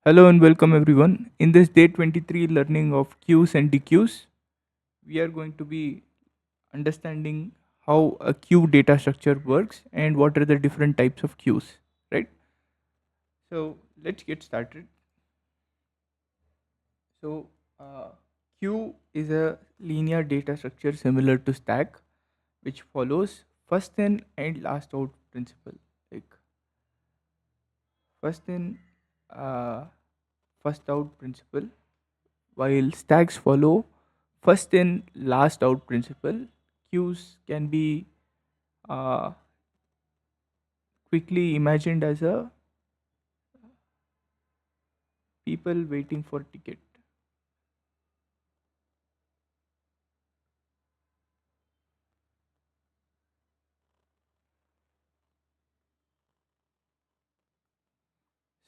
Hello and welcome everyone. In this day 23 learning of queues and DQueues, we are going to be understanding how a queue data structure works and what are the different types of queues, right? So let's get started. So uh, queue is a linear data structure similar to stack, which follows first in and last out principle. Like first in, uh, first out principle, while stacks follow first in last out principle. Queues can be uh, quickly imagined as a people waiting for ticket.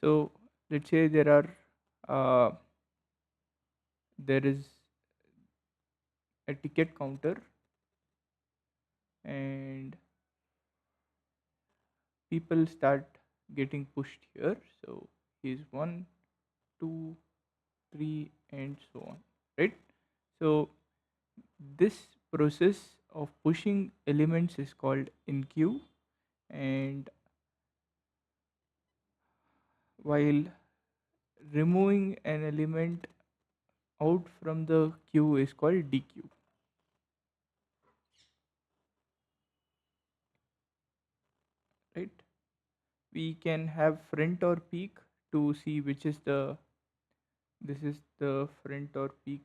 So let's say there is a ticket counter and people start getting pushed here. So here's one, two, three, and so on, right? So this process of pushing elements is called in queue, and while removing an element out from the queue is called DQ, right? We can have front or peak to see which is the this is the front or peak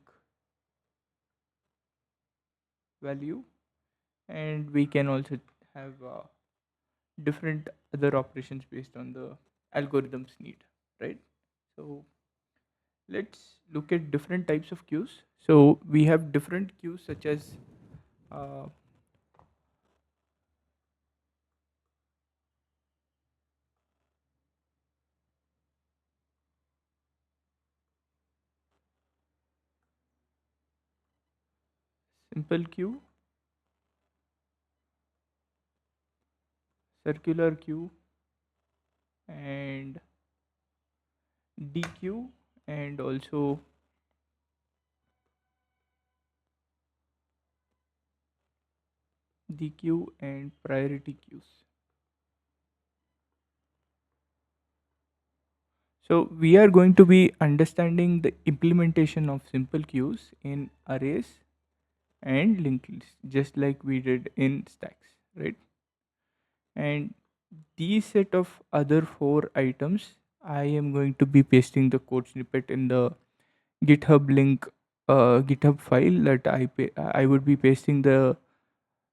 value, and we can also have different other operations based on the algorithm's need, right? So let's look at different types of queues. So we have different queues such as uh, simple queue, circular queue, and DQ, and also DQ and priority queues. So we are going to be understanding the implementation of simple queues in arrays and linked lists, just like we did in stacks, right? And these set of other four items, I am going to be pasting the code snippet in the GitHub link, GitHub file that I would be pasting the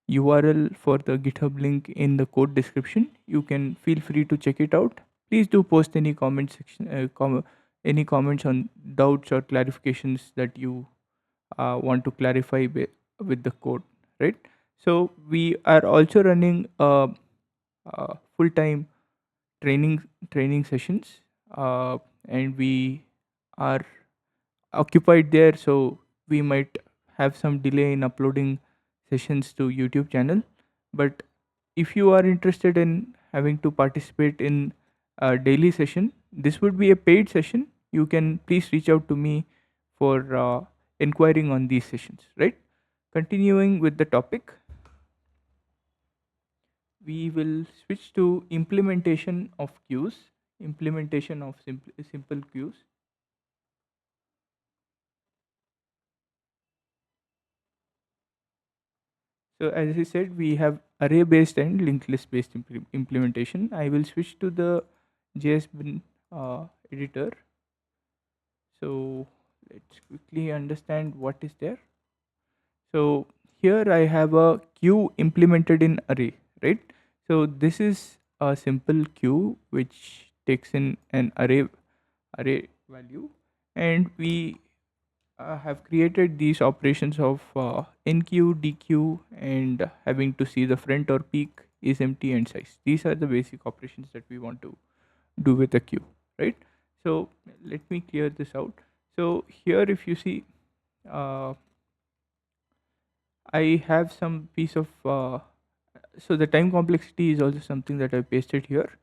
URL for the GitHub link in the code description. You can feel free to check it out. Please do post any comment section, any comments on doubts or clarifications that you want to clarify with the code, right? So we are also running full-time training training sessions, and we are occupied there, so we might have some delay in uploading sessions to YouTube channel. But if you are interested in having to participate in a daily session, this would be a paid session. You can please reach out to me for inquiring on these sessions, right? Continuing with the topic, we will switch to implementation of queues, implementation of simple queues. So as I said, we have array based and linked list based implementation. I will switch to the JS bin editor. So let's quickly understand what is there. So here I have a queue implemented in array, right? So this is a simple queue which takes in an array value, and we have created these operations of enqueue, dequeue, and having to see the front or peak is empty and size. These are the basic operations that we want to do with a queue, right? So let me clear this out. So here, if you see, uh, I have some piece of so the time complexity is also something that I pasted here.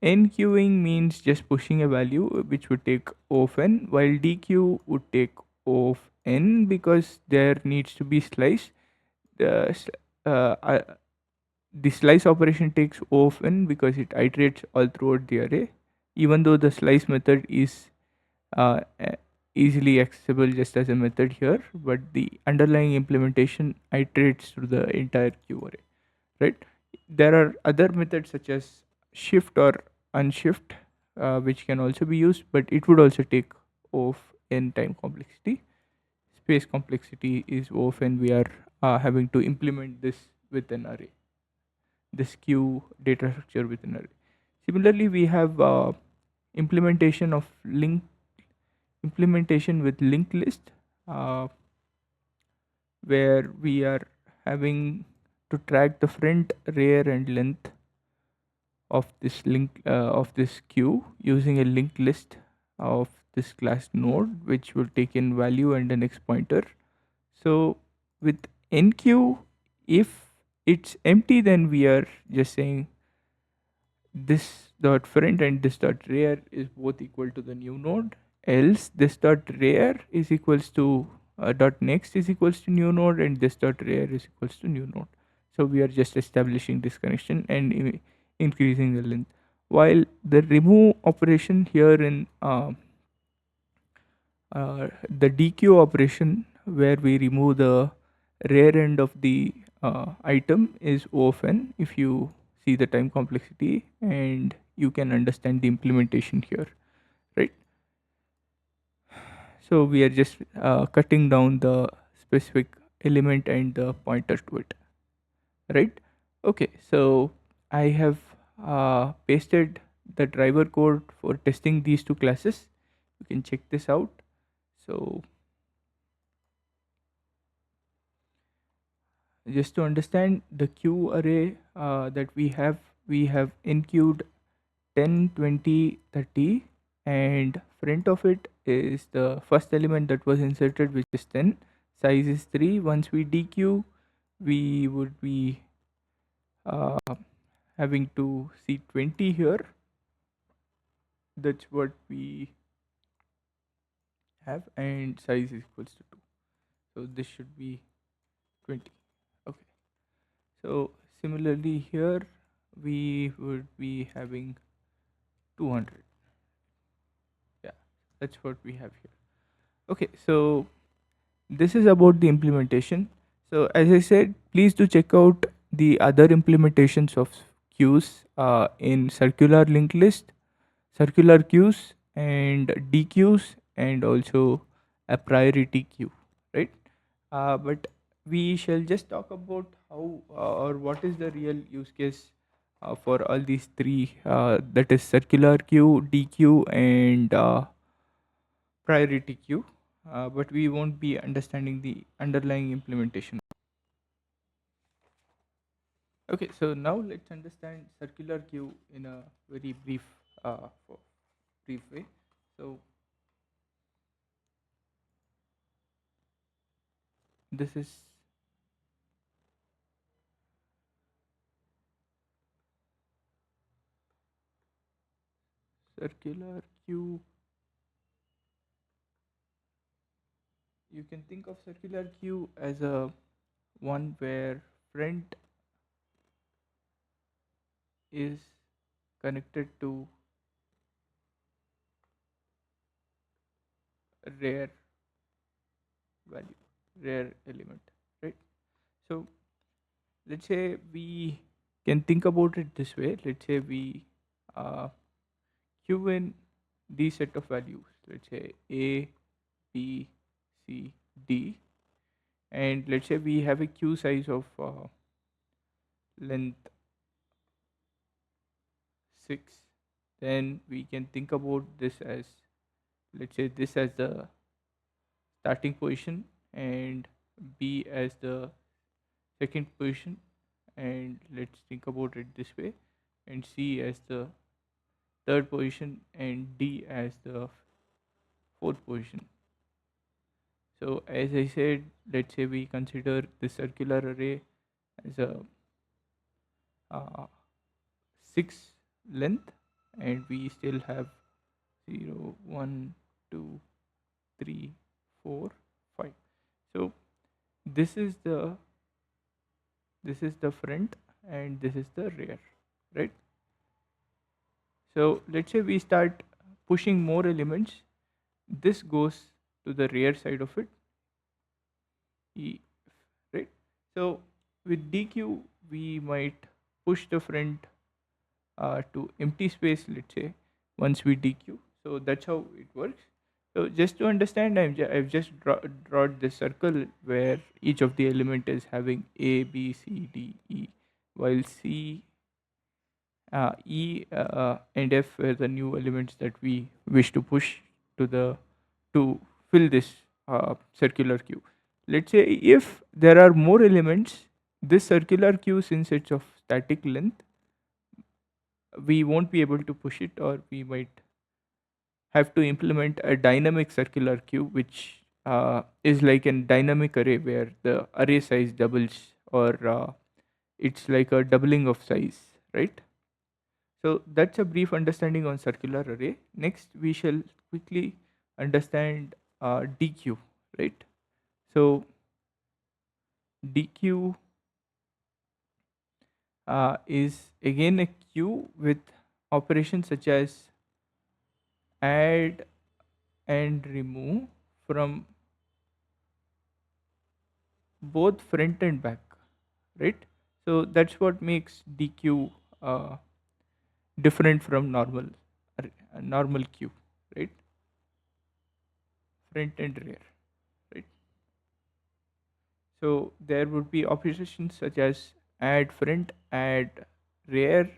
Enqueuing means just pushing a value which would take O of n, while DQ would take O of n because there needs to be slice. The, uh, uh, the slice operation takes O of n because it iterates all throughout the array, even though the slice method is uh, uh, easily accessible just as a method here, but the underlying implementation iterates through the entire queue array, right? There are other methods such as shift or unshift, which can also be used, but it would also take O of n time complexity. Space complexity is O of n. We are having to implement this with an array, this queue data structure with an array. Similarly, we have implementation of link implementation with linked list, uh, where we are having to track the front, rear, and length of this of this queue using a linked list of this class node, which will take in value and an X pointer. So with enqueue, if it's empty, then we are just saying this dot front and this dot rear is both equal to the new node, else this dot rear is equals to dot next is equals to new node, and this dot rear is equals to new node. So we are just establishing this connection and increasing the length, while the remove operation here in the DQ operation, where we remove the rear end of the item, is O of n. If you see the time complexity, and you can understand the implementation here, right? So we are just cutting down the specific element and the pointer to it, right? Okay, so I have pasted the driver code for testing these two classes. You can check this out. So just to understand the queue array that we have enqueued 10, 20, 30, and front of it is the first element that was inserted, which is 10. Size is 3. Once we dequeue, we would be uh, having to see 20 here. That's what we have, and size is equals to 2. So this should be 20. Okay. So similarly here, we would be having 200. Yeah, that's what we have here. Okay, so this is about the implementation. So as I said, please do check out the other implementations of queues in circular linked list, circular queues, and DQs, and also a priority queue, right? But we shall just talk about how or what is the real use case for all these three, that is circular queue, DQ, and priority queue, but we won't be understanding the underlying implementation. Okay, so now let's understand circular queue in a very brief way. So this is circular queue. You can think of circular queue as a one where front is connected to rare value, rare element, right? So let's say we can think about it this way. Let's say we uh, queue in these set of values. Let's say A, B, C, D, and let's say we have a queue size of length 6. Then we can think about this as, let's say, this as the starting position, and B as the second position, and let's think about it this way, and C as the third position, and D as the fourth position. So as I said, let's say we consider the circular array as a uh, 6 length, and we still have 0 1 2 3 4 5. So this is the front and this is the rear, right? So let's say we start pushing more elements. This goes to the rear side of it, E, right? So with DQ, we might push the front to empty space, let's say, once we DQ. So that's how it works. So just to understand, I've just drawn this circle where each of the element is having A, B, C, D, E, while C, E, and F were the new elements that we wish to push to the to fill this circular queue. Let's say if there are more elements, this circular queue, since it's of static length, we won't be able to push it, or we might have to implement a dynamic circular queue, which is like a dynamic array where the array size doubles, or it's like a doubling of size, right? So that's a brief understanding on circular array. Next, we shall quickly understand DQ, right? So DQ is again a queue with operations such as add and remove from both front and back, right? So that's what makes DQ uh, different from normal queue, right? Front and rear, right? So there would be operations such as add front, add rear,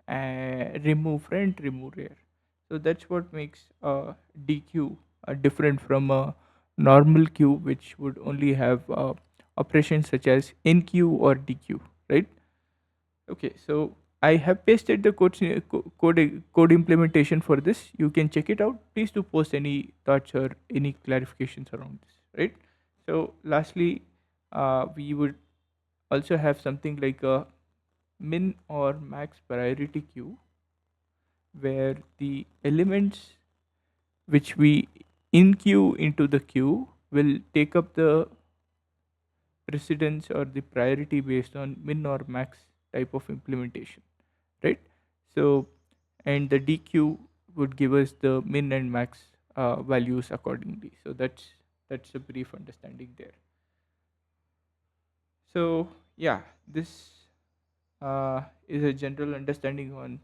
remove front, remove rear. So that's what makes DQ different from a normal queue, which would only have operations such as NQ or DQ, right? Okay, so I have pasted the code implementation for this. You can check it out. Please do post any thoughts or any clarifications around this, right? So lastly, we would also have something like a min or max priority queue, where the elements which we in queue into the queue will take up the precedence or the priority based on min or max type of implementation, right? So, and the DQ would give us the min and max values accordingly. So that's a brief understanding there. So yeah, this is a general understanding on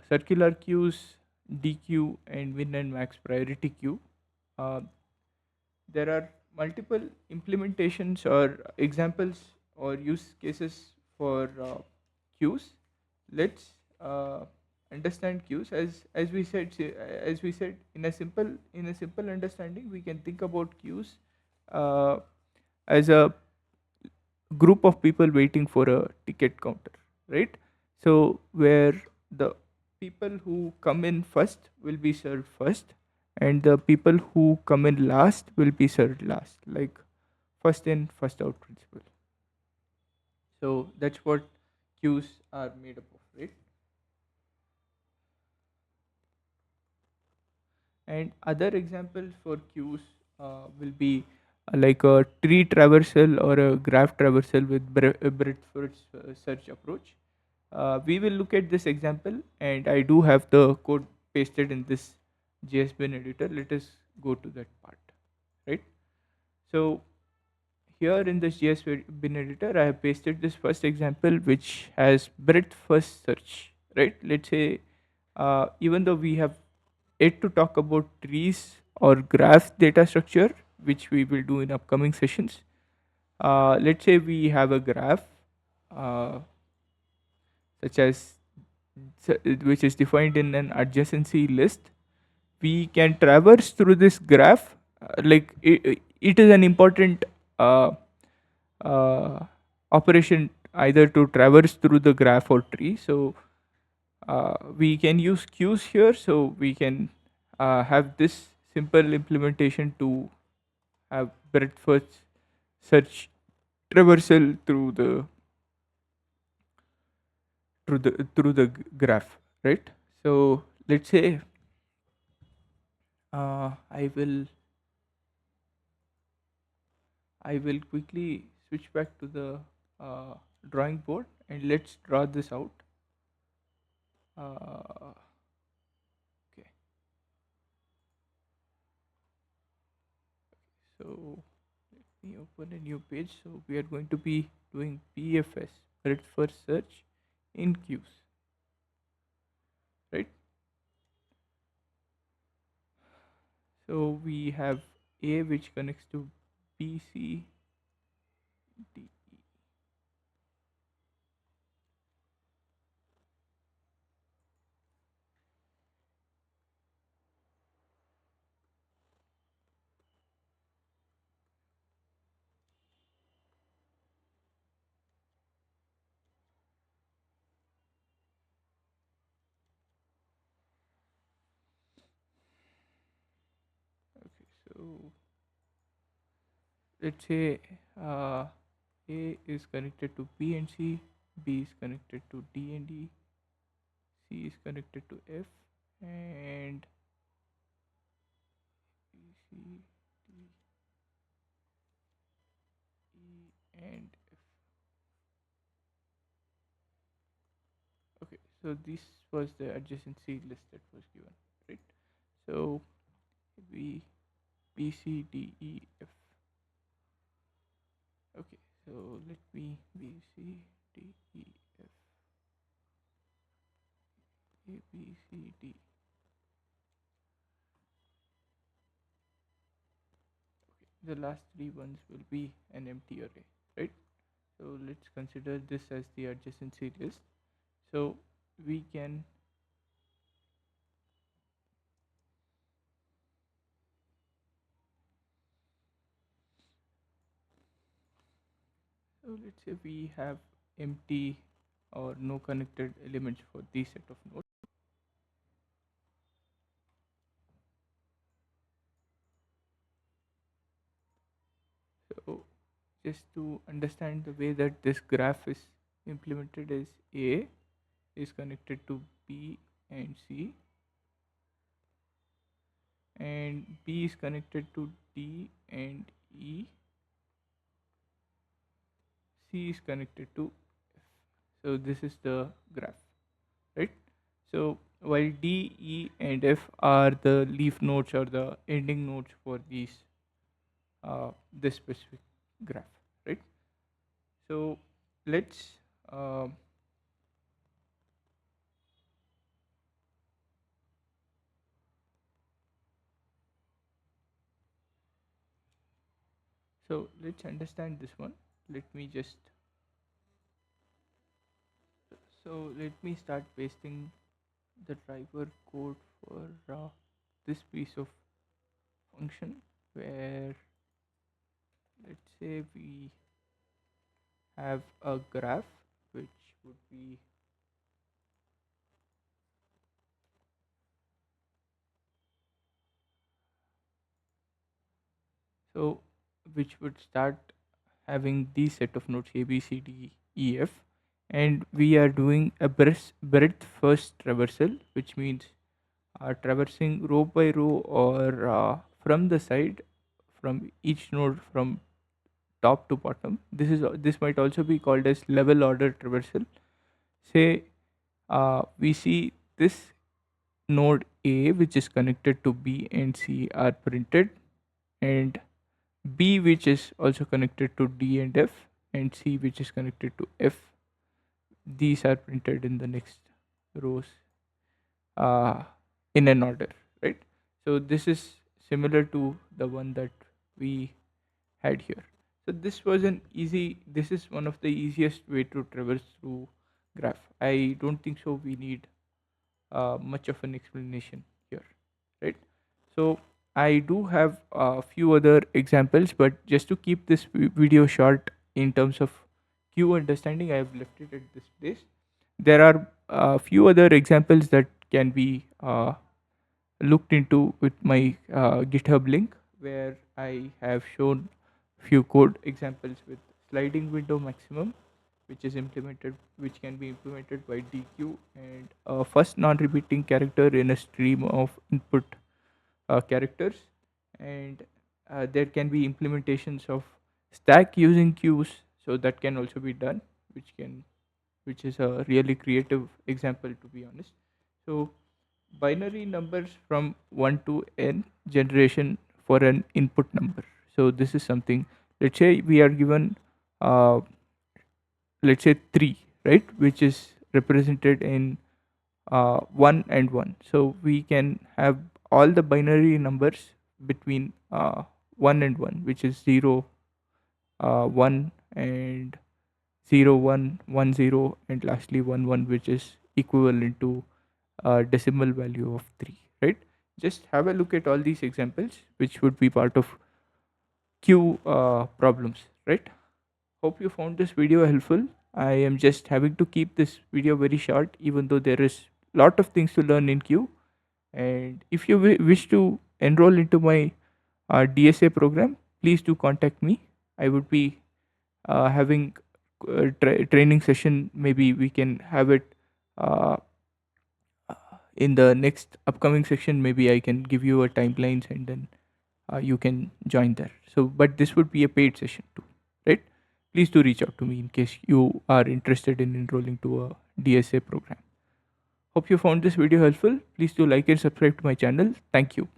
circular queues, DQ, and min and max priority queue. Uh, there are multiple implementations or examples or use cases for queues. Let's uh, understand queues. As we said, in a simple understanding, we can think about queues uh, as a group of people waiting for a ticket counter, right? So where the people who come in first will be served first, and the people who come in last will be served last, like first in first out principle. So that's what queues are made up of, right? And other examples for queues will be like a tree traversal or a graph traversal with breadth first search approach. We will look at this example, and I do have the code pasted in this JSBin editor. Let us go to that part, right? So here in this JSBin editor, I have pasted this first example, which has breadth first search, right? Let's say, even though we have yet to talk about trees or graph data structure, which we will do in upcoming sessions. Let's say we have a graph, uh, such as which is defined in an adjacency list. We can traverse through this graph, like it is an important uh, uh, operation, either to traverse through the graph or tree. So we can use queues here, so we can have this simple implementation to have breadth first search traversal graph, right? So let's say I will quickly switch back to the uh, drawing board and let's draw this out. Okay, so let me open a new page. So we are going to be doing BFS, breadth first search in queues, right? So we have A which connects to B, C, D. Okay, so let's say uh, A is connected to B and C, B is connected to D and E, C is connected to F, and B, C, D, E, and F. Okay, so this was the adjacency list that was given, right? So B, B, C, D, E, F. Okay, so let me B, C, D, E, F, A, B, C, D. The last three ones will be an empty array, right? So let's consider this as the adjacency list. So we can, so let's say we have empty or no connected elements for this set of nodes. So just to understand the way that this graph is implemented is A is connected to B and C, and B is connected to D and E, C is connected to F. So this is the graph, right? So while D, E, and F are the leaf nodes or the ending nodes for this specific graph, right? So let's uh, let's understand this one. Let me just let me start pasting the driver code for this piece of function where let's say we have a graph which would be so which would start having these set of nodes A, B, C, D, E, F, and we are doing a breadth first traversal, which means traversing row by row or from the side, from each node from top to bottom. This might also be called as level order traversal. Say we see this node A which is connected to B and C are printed, and B which is also connected to D and F, and C which is connected to F. These are printed in the next rows uh, in an order, right? So this is similar to the one that we had here. So this is one of the easiest way to traverse through graph. I don't think so we need much of an explanation here, right? So I do have a few other examples, but just to keep this video short in terms of queue understanding, I have left it at this place. There are a few other examples that can be looked into with my GitHub link, where I have shown few code examples with sliding window maximum which can be implemented by DQ, and first non-repeating character in a stream of input characters, and there can be implementations of stack using queues, so that can also be done, which is a really creative example, to be honest. So binary numbers from 1 to n generation for an input number. So this is something, let's say we are given uh, let's say 3, right, which is represented in 1 and 1. So we can have all the binary numbers between 1 and 1, which is 0, 1, and 0, 1, 1, 0, and lastly 1, 1, which is equivalent to a decimal value of 3, right? Just have a look at all these examples, which would be part of queue problems, right? Hope you found this video helpful. I am just having to keep this video very short, even though there is lot of things to learn in queue. And if you wish to enroll into my DSA program, please do contact me. I would be having training session. Maybe we can have it uh, in the next upcoming section. Maybe I can give you a timelines, and then you can join there. So, but this would be a paid session too, right? Please do reach out to me in case you are interested in enrolling to a DSA program. Hope you found this video helpful. Please do like and subscribe to my channel. Thank you.